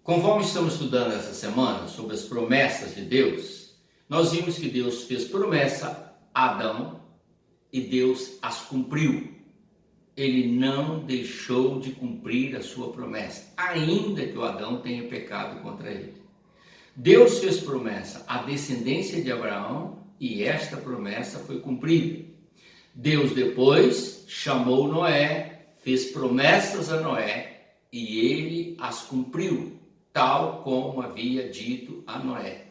Conforme estamos estudando essa semana sobre as promessas de Deus, nós vimos que Deus fez promessa a Adão e Deus as cumpriu. Ele não deixou de cumprir a sua promessa, ainda que o Adão tenha pecado contra ele. Deus fez promessa à descendência de Abraão e esta promessa foi cumprida. Deus depois chamou Noé, fez promessas a Noé e ele as cumpriu, tal como havia dito a Noé.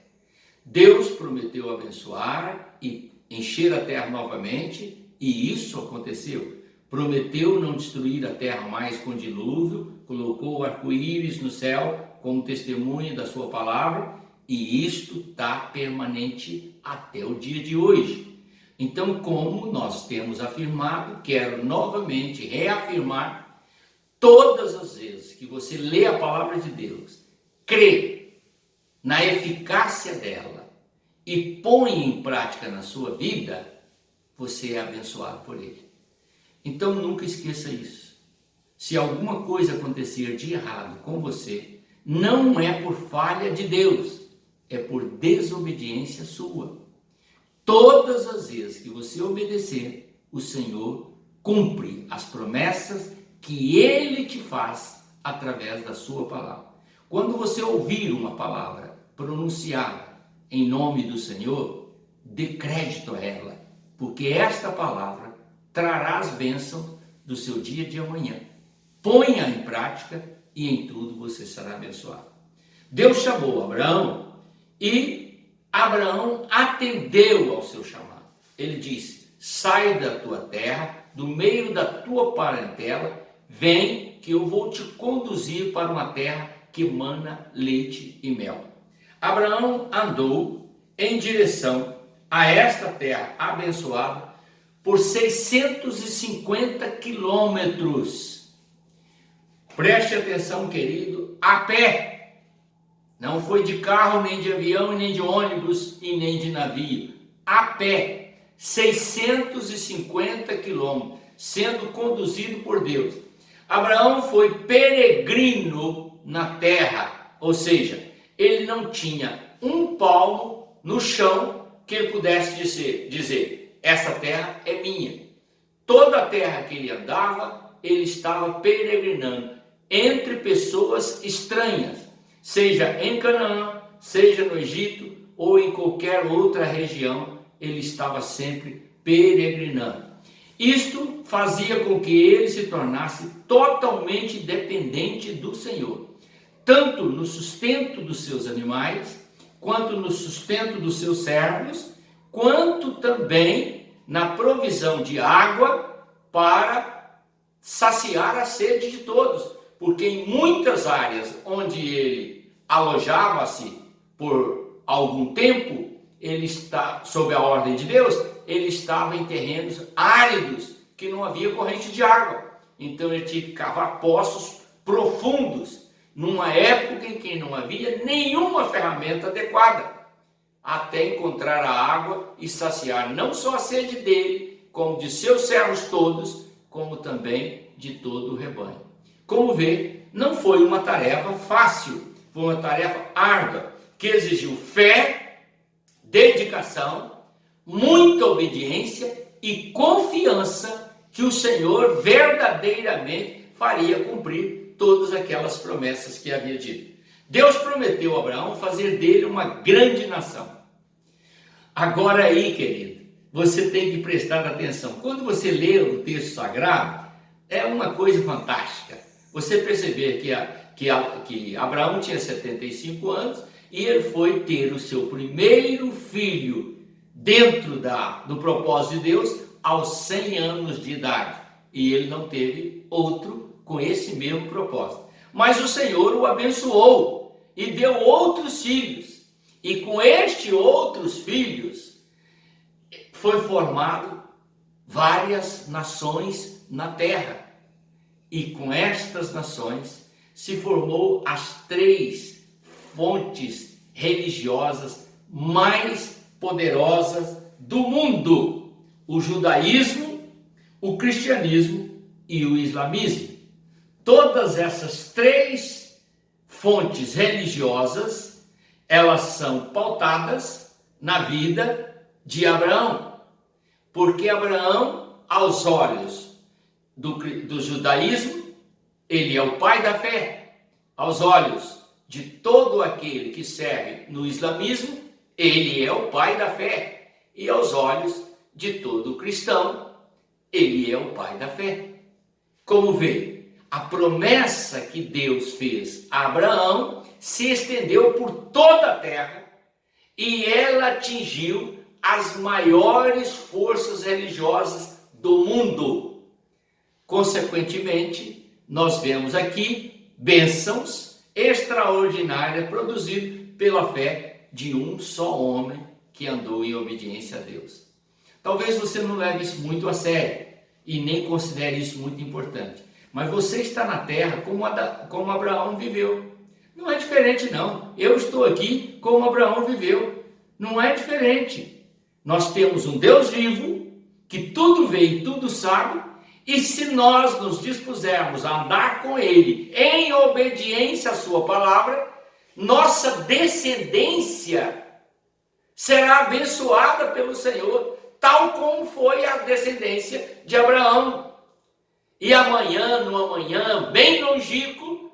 Deus prometeu abençoar e encher a terra novamente e isso aconteceu. Prometeu não destruir a terra mais com dilúvio, colocou o arco-íris no céu como testemunha da sua palavra e isto está permanente até o dia de hoje. Então, como nós temos afirmado, quero novamente reafirmar, todas as vezes que você lê a palavra de Deus, crê na eficácia dela e põe em prática na sua vida, você é abençoado por ele. Então nunca esqueça isso. Se alguma coisa acontecer de errado com você, não é por falha de Deus, é por desobediência sua. Todas as vezes que você obedecer, o Senhor cumpre as promessas que Ele te faz através da sua palavra. Quando você ouvir uma palavra pronunciada em nome do Senhor, dê crédito a ela, porque esta palavra trará as bênçãos do seu dia de amanhã. Ponha em prática e em tudo você será abençoado. Deus chamou Abraão e Abraão atendeu ao seu chamado. Ele disse: sai da tua terra, do meio da tua parentela, vem que eu vou te conduzir para uma terra que mana leite e mel. Abraão andou em direção a esta terra abençoada por 650 quilômetros. Preste atenção, querido, a pé. Não foi de carro, nem de avião, nem de ônibus e nem de navio. A pé, 650 quilômetros, sendo conduzido por Deus. Abraão foi peregrino na terra, ou seja, ele não tinha um palmo no chão que ele pudesse dizer, essa terra é minha. Toda a terra que ele andava, ele estava peregrinando entre pessoas estranhas, seja em Canaã, seja no Egito ou em qualquer outra região, ele estava sempre peregrinando. Isto fazia com que ele se tornasse totalmente dependente do Senhor, tanto no sustento dos seus animais, quanto no sustento dos seus servos, quanto também na provisão de água para saciar a sede de todos, porque em muitas áreas onde ele alojava-se por algum tempo, ele está sob a ordem de Deus, ele estava em terrenos áridos, que não havia corrente de água. Então ele tinha que cavar poços profundos, numa época em que não havia nenhuma ferramenta adequada, até encontrar a água e saciar não só a sede dele, como de seus servos todos, como também de todo o rebanho. Como vê, não foi uma tarefa fácil, foi uma tarefa árdua, que exigiu fé, dedicação, muita obediência e confiança que o Senhor verdadeiramente faria cumprir todas aquelas promessas que havia dito. Deus prometeu a Abraão fazer dele uma grande nação. Agora aí, querido, você tem que prestar atenção. Quando você lê o texto sagrado, é uma coisa fantástica. Você perceber que Abraão tinha 75 anos e ele foi ter o seu primeiro filho dentro do propósito de Deus aos 100 anos de idade. E ele não teve outro com esse mesmo propósito. Mas o Senhor o abençoou e deu outros filhos. E com estes outros filhos foi formado várias nações na terra. E com estas nações se formou as 3 fontes religiosas mais poderosas do mundo: o judaísmo, o cristianismo e o islamismo. Todas essas 3 fontes religiosas, elas são pautadas na vida de Abraão. Porque Abraão, aos olhos do judaísmo, ele é o pai da fé. Aos olhos de todo aquele que serve no islamismo, ele é o pai da fé. E aos olhos de todo cristão, ele é o pai da fé. Como vê, a promessa que Deus fez a Abraão se estendeu por toda a terra e ela atingiu as maiores forças religiosas do mundo. Consequentemente, nós vemos aqui bênçãos extraordinárias produzidas pela fé de um só homem que andou em obediência a Deus. Talvez você não leve isso muito a sério e nem considere isso muito importante, mas você está na terra como Abraão viveu. Não é diferente não. Eu estou aqui como Abraão viveu. Não é diferente. Nós temos um Deus vivo, que tudo vê e tudo sabe, e se nós nos dispusermos a andar com Ele em obediência à sua palavra, nossa descendência será abençoada pelo Senhor, tal como foi a descendência de Abraão. E amanhã, no amanhã, bem longínquo,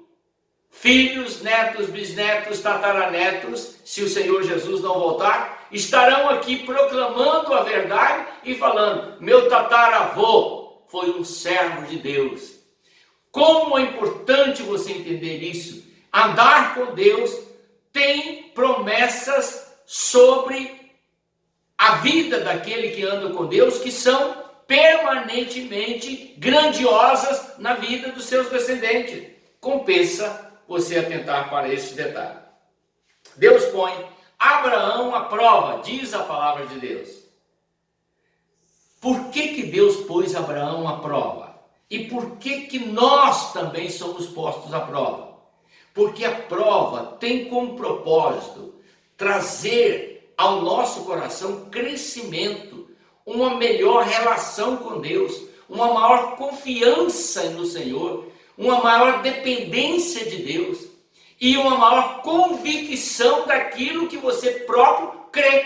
filhos, netos, bisnetos, tataranetos, se o Senhor Jesus não voltar, estarão aqui proclamando a verdade e falando: meu tataravô foi um servo de Deus. Como é importante você entender isso. Andar com Deus tem promessas sobre a vida daquele que anda com Deus, que são permanentemente grandiosas na vida dos seus descendentes. Compensa você atentar para este detalhe. Deus põe Abraão à prova, diz a palavra de Deus. Por que Deus pôs Abraão à prova? E por que nós também somos postos à prova? Porque a prova tem como propósito trazer ao nosso coração crescimento, uma melhor relação com Deus, uma maior confiança no Senhor, uma maior dependência de Deus e uma maior convicção daquilo que você próprio crê.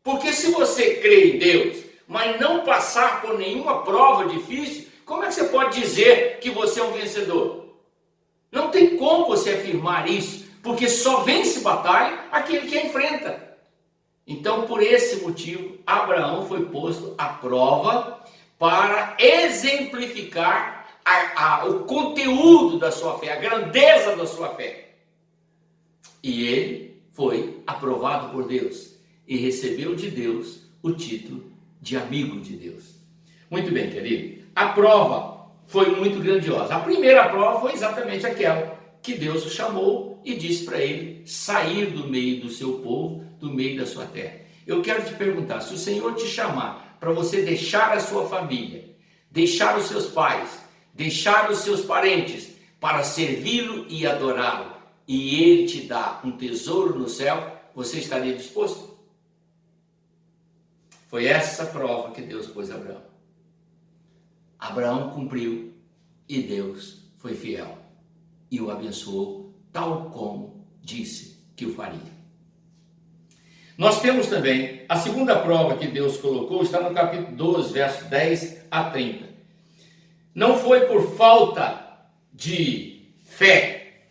Porque se você crê em Deus, mas não passar por nenhuma prova difícil, como é que você pode dizer que você é um vencedor? Não tem como você afirmar isso, porque só vence batalha aquele que a enfrenta. Então, por esse motivo, Abraão foi posto à prova para exemplificar o conteúdo da sua fé, a grandeza da sua fé. E ele foi aprovado por Deus e recebeu de Deus o título de amigo de Deus. Muito bem, querido. A prova foi muito grandiosa. A primeira prova foi exatamente aquela que Deus o chamou e disse para ele sair do meio do seu povo, do meio da sua terra. Eu quero te perguntar, se o Senhor te chamar para você deixar a sua família, deixar os seus pais, deixar os seus parentes para servi-lo e adorá-lo, e ele te dá um tesouro no céu, você estaria disposto? Foi essa prova que Deus pôs a Abraão. Abraão cumpriu e Deus foi fiel e o abençoou tal como disse que o faria. Nós temos também a segunda prova que Deus colocou, está no capítulo 12, versos 10 a 30. Não foi por falta de fé,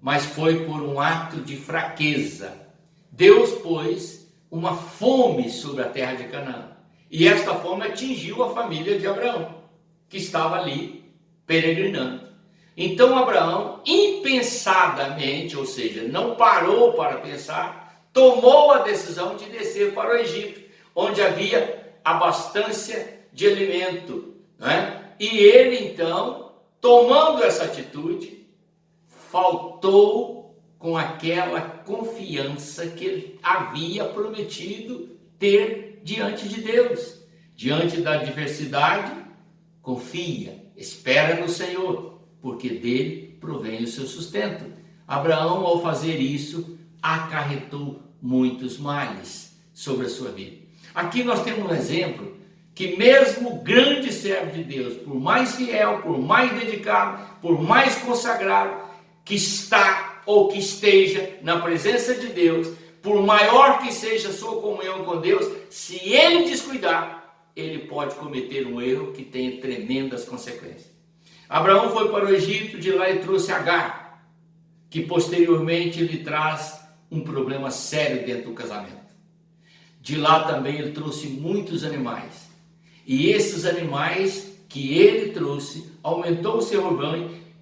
mas foi por um ato de fraqueza. Deus pôs uma fome sobre a terra de Canaã. E esta fome atingiu a família de Abraão, que estava ali peregrinando. Então Abraão, impensadamente, ou seja, não parou para pensar, tomou a decisão de descer para o Egito, onde havia abastância de alimento, não é? E ele então, tomando essa atitude, faltou com aquela confiança que ele havia prometido ter diante de Deus. Diante da adversidade, confia, espera no Senhor, porque dele provém o seu sustento. Abraão, ao fazer isso, acarretou muitos males sobre a sua vida. Aqui nós temos um exemplo que mesmo o grande servo de Deus, por mais fiel, por mais dedicado, por mais consagrado, que está ou que esteja na presença de Deus, por maior que seja a sua comunhão com Deus, se ele descuidar, ele pode cometer um erro que tenha tremendas consequências. Abraão foi para o Egito, de lá ele trouxe Agar, que posteriormente lhe traz um problema sério dentro do casamento. De lá também ele trouxe muitos animais. E esses animais que ele trouxe, aumentou o seu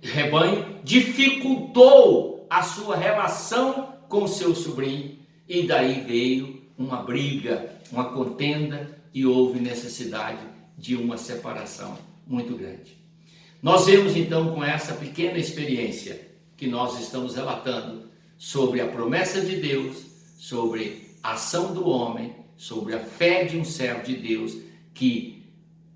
rebanho, dificultou a sua relação com o seu sobrinho, e daí veio uma briga, uma contenda, e houve necessidade de uma separação muito grande. Nós vemos então, com essa pequena experiência que nós estamos relatando, sobre a promessa de Deus, sobre a ação do homem, sobre a fé de um servo de Deus, que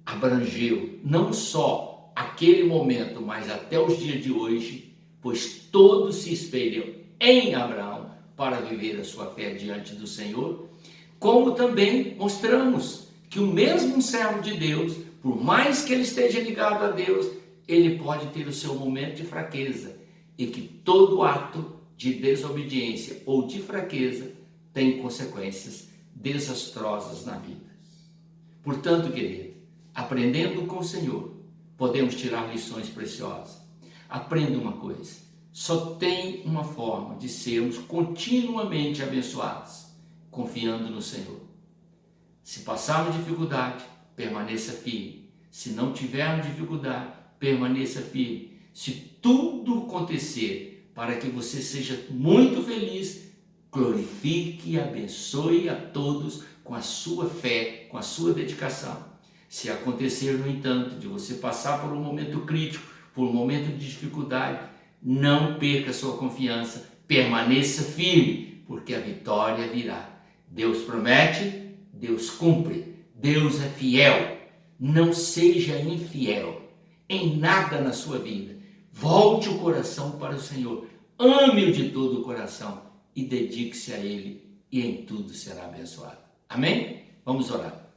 abrangeu não só aquele momento, mas até os dias de hoje, pois todos se espelham em Abraão para viver a sua fé diante do Senhor, como também mostramos que o mesmo servo de Deus, por mais que ele esteja ligado a Deus, ele pode ter o seu momento de fraqueza, e que todo ato de desobediência ou de fraqueza tem consequências desastrosas na vida. Portanto, querido, aprendendo com o Senhor, podemos tirar lições preciosas. Aprenda uma coisa: só tem uma forma de sermos continuamente abençoados, confiando no Senhor. Se passarmos dificuldade, permaneça firme. Se não tivermos dificuldade, permaneça firme. Se tudo acontecer para que você seja muito feliz, glorifique e abençoe a todos com a sua fé, com a sua dedicação. Se acontecer, no entanto, de você passar por um momento crítico, por um momento de dificuldade, não perca a sua confiança, permaneça firme, porque a vitória virá. Deus promete, Deus cumpre, Deus é fiel. Não seja infiel em nada na sua vida. Volte o coração para o Senhor, ame-o de todo o coração e dedique-se a Ele, e em tudo será abençoado. Amém? Vamos orar.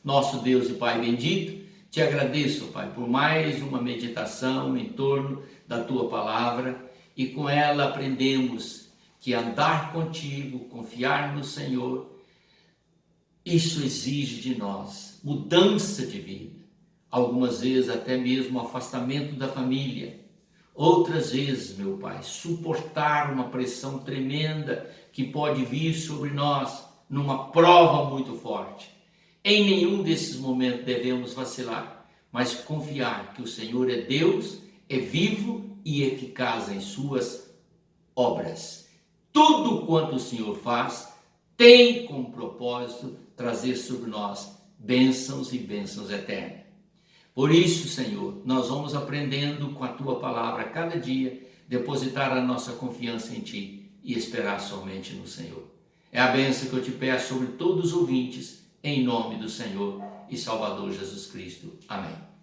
Nosso Deus e Pai bendito, te agradeço, Pai, por mais uma meditação em torno da Tua Palavra, e com ela aprendemos que andar contigo, confiar no Senhor, isso exige de nós mudança de vida. Algumas vezes até mesmo afastamento da família. Outras vezes, meu Pai, suportar uma pressão tremenda que pode vir sobre nós numa prova muito forte. Em nenhum desses momentos devemos vacilar, mas confiar que o Senhor é Deus, é vivo e eficaz em suas obras. Tudo quanto o Senhor faz tem como propósito trazer sobre nós bênçãos e bênçãos eternas. Por isso, Senhor, nós vamos aprendendo com a Tua Palavra a cada dia, depositar a nossa confiança em Ti e esperar somente no Senhor. É a bênção que eu te peço sobre todos os ouvintes, em nome do Senhor e Salvador Jesus Cristo. Amém.